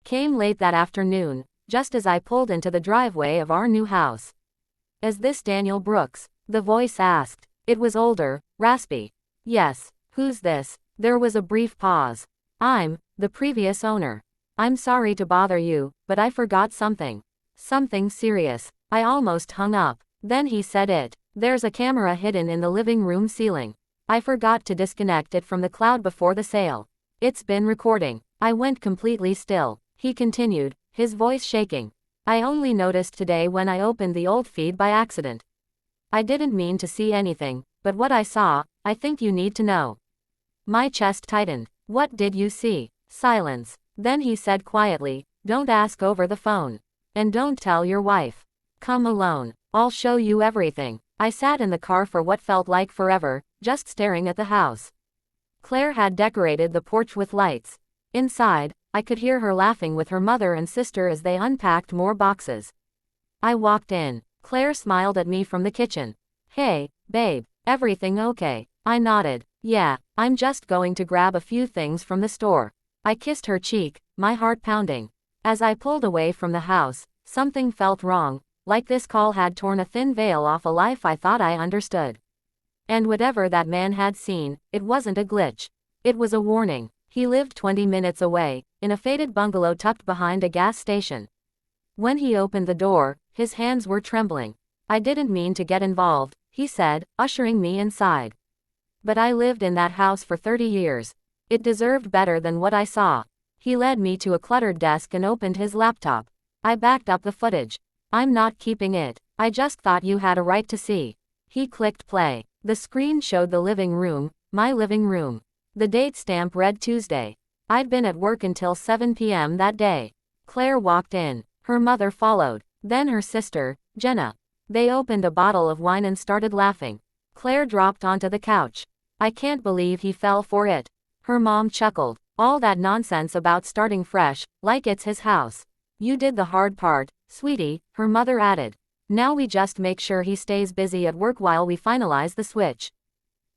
came late that afternoon, just as I pulled into the driveway of our new house. Is this Daniel Brooks? The voice asked. It was older, raspy. Yes. Who's this? There was a brief pause. I'm the previous owner. I'm sorry to bother you, but I forgot something. Something serious. I almost hung up. Then he said it. There's a camera hidden in the living room ceiling. I forgot to disconnect it from the cloud before the sale. It's been recording. I went completely still. He continued, his voice shaking. I only noticed today when I opened the old feed by accident. I didn't mean to see anything, but what I saw, I think you need to know. My chest tightened. What did you see? Silence. Then he said quietly, don't ask over the phone. And don't tell your wife. Come alone. I'll show you everything. I sat in the car for what felt like forever, just staring at the house. Claire had decorated the porch with lights. Inside, I could hear her laughing with her mother and sister as they unpacked more boxes. I walked in. Claire smiled at me from the kitchen. Hey, babe, everything okay? I nodded. Yeah, I'm just going to grab a few things from the store. I kissed her cheek, my heart pounding. As I pulled away from the house, something felt wrong, like this call had torn a thin veil off a life I thought I understood. And whatever that man had seen, it wasn't a glitch. It was a warning. He lived 20 minutes away, in a faded bungalow tucked behind a gas station. When he opened the door, his hands were trembling. I didn't mean to get involved, he said, ushering me inside. But I lived in that house for 30 years. It deserved better than what I saw. He led me to a cluttered desk and opened his laptop. I backed up the footage. I'm not keeping it. I just thought you had a right to see. He clicked play. The screen showed the living room, my living room. The date stamp read Tuesday. I'd been at work until 7 p.m. that day. Claire walked in. Her mother followed. Then her sister, Jenna. They opened a bottle of wine and started laughing. Claire dropped onto the couch. I can't believe he fell for it. Her mom chuckled. All that nonsense about starting fresh, like it's his house. You did the hard part, sweetie, her mother added. Now we just make sure he stays busy at work while we finalize the switch.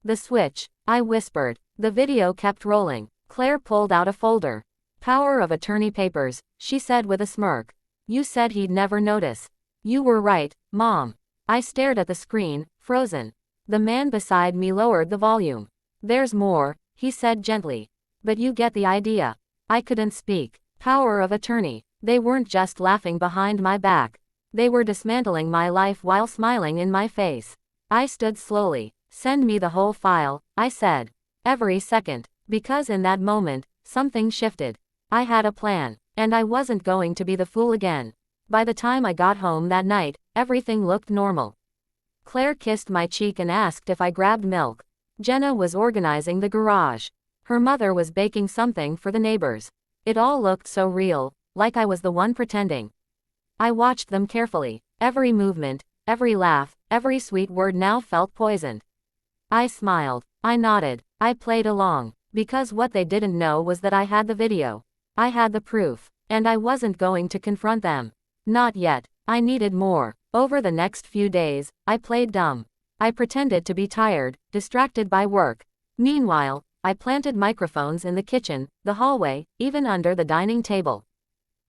The switch, I whispered. The video kept rolling. Claire pulled out a folder. Power of attorney papers, she said with a smirk. You said he'd never notice. You were right, Mom. I stared at the screen, frozen. The man beside me lowered the volume. There's more, he said gently. But you get the idea. I couldn't speak. Power of attorney. They weren't just laughing behind my back. They were dismantling my life while smiling in my face. I stood slowly. Send me the whole file, I said. Every second. Because in that moment, something shifted. I had a plan. And I wasn't going to be the fool again. By the time I got home that night, everything looked normal. Claire kissed my cheek and asked if I grabbed milk. Jenna was organizing the garage. Her mother was baking something for the neighbors. It all looked so real, like I was the one pretending. I watched them carefully. Every movement, every laugh, every sweet word now felt poisoned. I smiled. I nodded. I played along. Because what they didn't know was that I had the video. I had the proof. And I wasn't going to confront them. Not yet. I needed more. Over the next few days, I played dumb. I pretended to be tired, distracted by work. Meanwhile, I planted microphones in the kitchen, the hallway, even under the dining table.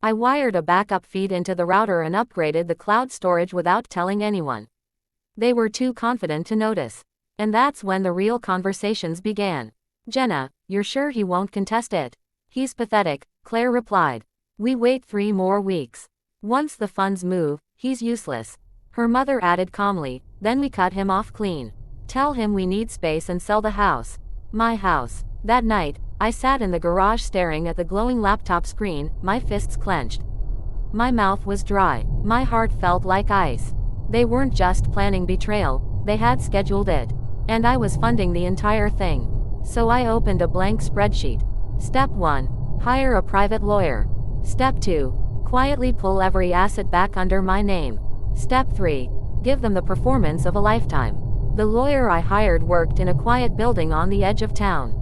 I wired a backup feed into the router and upgraded the cloud storage without telling anyone. They were too confident to notice. And that's when the real conversations began. Jenna, you're sure he won't contest it? He's pathetic, Claire replied. We wait 3 more weeks. Once the funds move, he's useless. Her mother added calmly, then we cut him off clean. Tell him we need space and sell the house. My house. That night, I sat in the garage staring at the glowing laptop screen, my fists clenched. My mouth was dry. My heart felt like ice. They weren't just planning betrayal, they had scheduled it. And I was funding the entire thing. So I opened a blank spreadsheet. Step 1. Hire a private lawyer. Step 2. Quietly pull every asset back under my name. Step 3. Give them the performance of a lifetime. The lawyer I hired worked in a quiet building on the edge of town.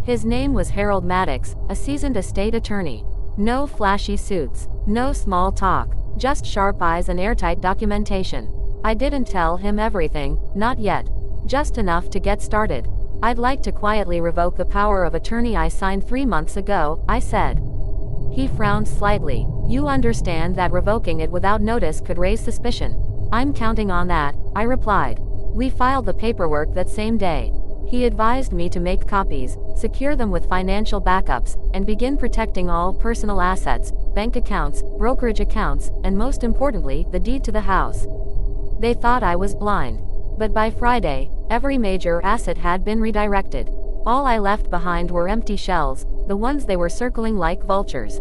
His name was Harold Maddox, a seasoned estate attorney. No flashy suits, no small talk, just sharp eyes and airtight documentation. I didn't tell him everything, not yet. Just enough to get started. I'd like to quietly revoke the power of attorney I signed 3 months ago, I said. He frowned slightly. You understand that revoking it without notice could raise suspicion. I'm counting on that, I replied. We filed the paperwork that same day. He advised me to make copies, secure them with financial backups, and begin protecting all personal assets, bank accounts, brokerage accounts, and most importantly, the deed to the house. They thought I was blind. But by Friday, every major asset had been redirected. All I left behind were empty shells, the ones they were circling like vultures.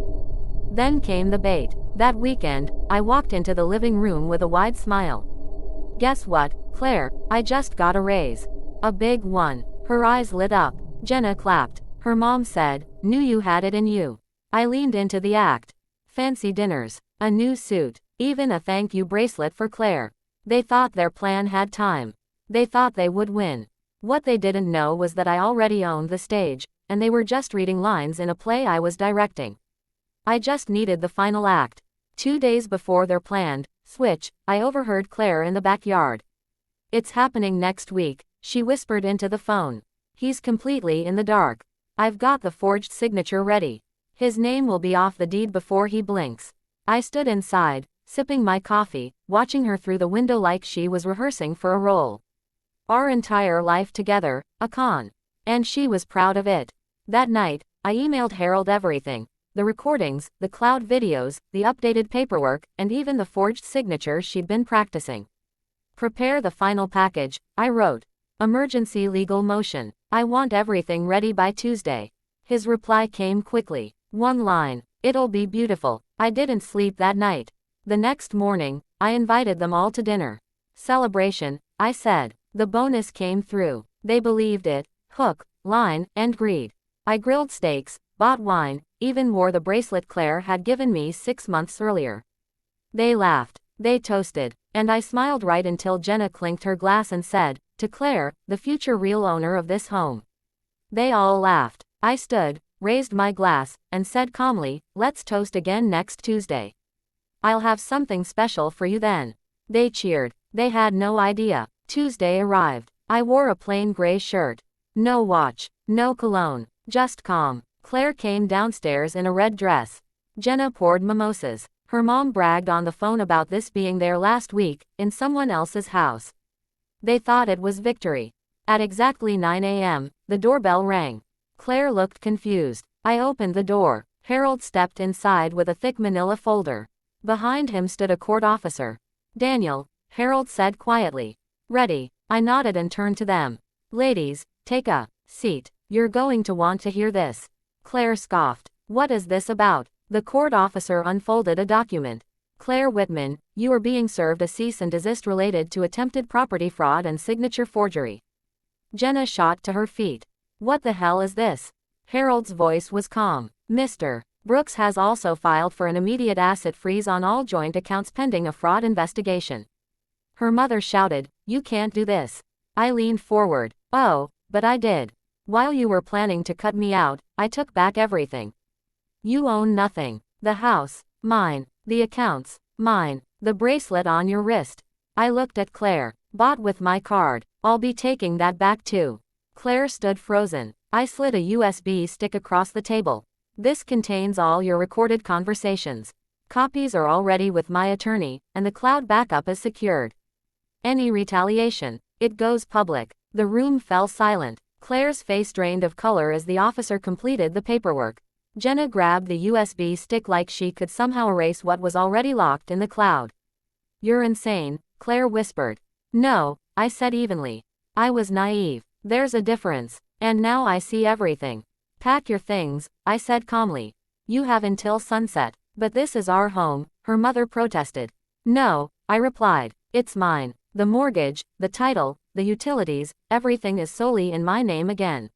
Then came the bait. That weekend, I walked into the living room with a wide smile. Guess what, Claire, I just got a raise. A big one. Her eyes lit up. Jenna clapped. Her mom said, knew you had it in you. I leaned into the act. Fancy dinners. A new suit. Even a thank you bracelet for Claire. They thought their plan had time. They thought they would win. What they didn't know was that I already owned the stage, and they were just reading lines in a play I was directing. I just needed the final act. 2 days before their planned switch, I overheard Claire in the backyard. It's happening next week, she whispered into the phone. He's completely in the dark. I've got the forged signature ready. His name will be off the deed before he blinks. I stood inside, sipping my coffee, watching her through the window like she was rehearsing for a role. Our entire life together, a con. And she was proud of it. That night, I emailed Harold everything. The recordings, the cloud videos, the updated paperwork, and even the forged signature she'd been practicing. Prepare the final package, I wrote. Emergency legal motion. I want everything ready by Tuesday. His reply came quickly. One line. It'll be beautiful. I didn't sleep that night. The next morning, I invited them all to dinner. Celebration, I said. The bonus came through. They believed it. Hook, line, and greed. I grilled steaks, bought wine, even wore the bracelet Claire had given me 6 months earlier. They laughed. They toasted. And I smiled right until Jenna clinked her glass and said, to Claire, the future real owner of this home. They all laughed. I stood, raised my glass, and said calmly, let's toast again next Tuesday. I'll have something special for you then. They cheered. They had no idea. Tuesday arrived. I wore a plain gray shirt. No watch. No cologne. Just calm. Claire came downstairs in a red dress. Jenna poured mimosas. Her mom bragged on the phone about this being their last week, in someone else's house. They thought it was victory. At exactly 9 a.m., the doorbell rang. Claire looked confused. I opened the door. Harold stepped inside with a thick manila folder. Behind him stood a court officer. Daniel, Harold said quietly. Ready. I nodded and turned to them. Ladies, take a seat. You're going to want to hear this. Claire scoffed. What is this about? The court officer unfolded a document. Claire Whitman, you are being served a cease and desist related to attempted property fraud and signature forgery. Jenna shot to her feet. What the hell is this? Harold's voice was calm. Mr. Brooks has also filed for an immediate asset freeze on all joint accounts pending a fraud investigation. Her mother shouted, you can't do this. I leaned forward. Oh, but I did. While you were planning to cut me out, I took back everything. You own nothing. The house, mine. The accounts, mine. The bracelet on your wrist. I looked at Claire. Bought with my card. I'll be taking that back too. Claire stood frozen. I slid a USB stick across the table. This contains all your recorded conversations. Copies are already with my attorney, and the cloud backup is secured. Any retaliation, it goes public. The room fell silent. Claire's face drained of color as the officer completed the paperwork. Jenna grabbed the USB stick like she could somehow erase what was already locked in the cloud. You're insane, Claire whispered. No, I said evenly. I was naive. There's a difference. And now I see everything. Pack your things, I said calmly. You have until sunset. But this is our home, her mother protested. No, I replied. It's mine. The mortgage, the title, the utilities, everything is solely in my name again.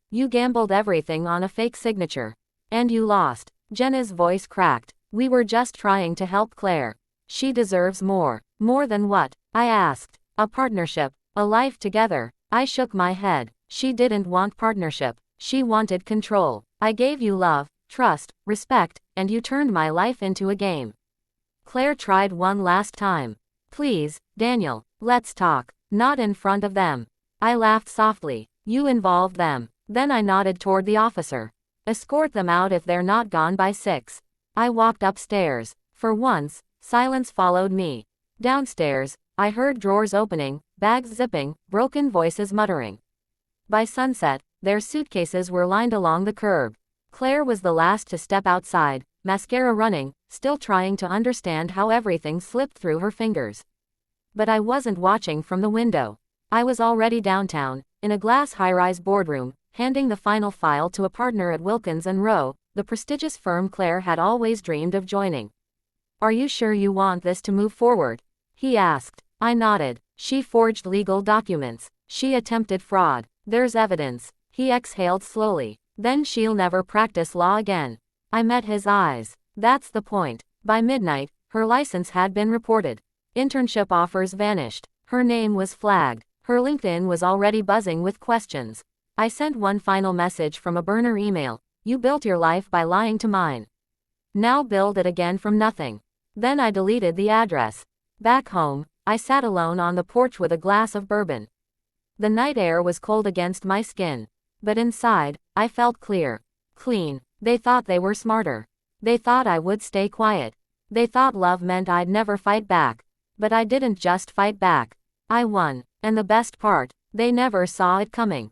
You gambled everything on a fake signature. And you lost. Jenna's voice cracked. We were just trying to help Claire. She deserves more. More than what? I asked. A partnership. A life together. I shook my head. She didn't want partnership. She wanted control. I gave you love, trust, respect, and you turned my life into a game. Claire tried one last time. Please, Daniel, let's talk. Not in front of them. I laughed softly. You involved them. Then I nodded toward the officer. Escort them out if they're not gone by 6. I walked upstairs. For once, silence followed me. Downstairs, I heard drawers opening, bags zipping, broken voices muttering. By sunset, their suitcases were lined along the curb. Claire was the last to step outside, mascara running, still trying to understand how everything slipped through her fingers. But I wasn't watching from the window. I was already downtown, in a glass high-rise boardroom, handing the final file to a partner at Wilkins & Rowe, the prestigious firm Claire had always dreamed of joining. "Are you sure you want this to move forward?" he asked. I nodded. "She forged legal documents. She attempted fraud. There's evidence." He exhaled slowly. "Then she'll never practice law again." I met his eyes. That's the point. By midnight, her license had been reported. Internship offers vanished. Her name was flagged. Her LinkedIn was already buzzing with questions. I sent one final message from a burner email. "You built your life by lying to mine. Now build it again from nothing." Then I deleted the address. Back home, I sat alone on the porch with a glass of bourbon. The night air was cold against my skin. But inside, I felt clear. Clean. They thought they were smarter. They thought I would stay quiet. They thought love meant I'd never fight back. But I didn't just fight back. I won. And the best part, they never saw it coming.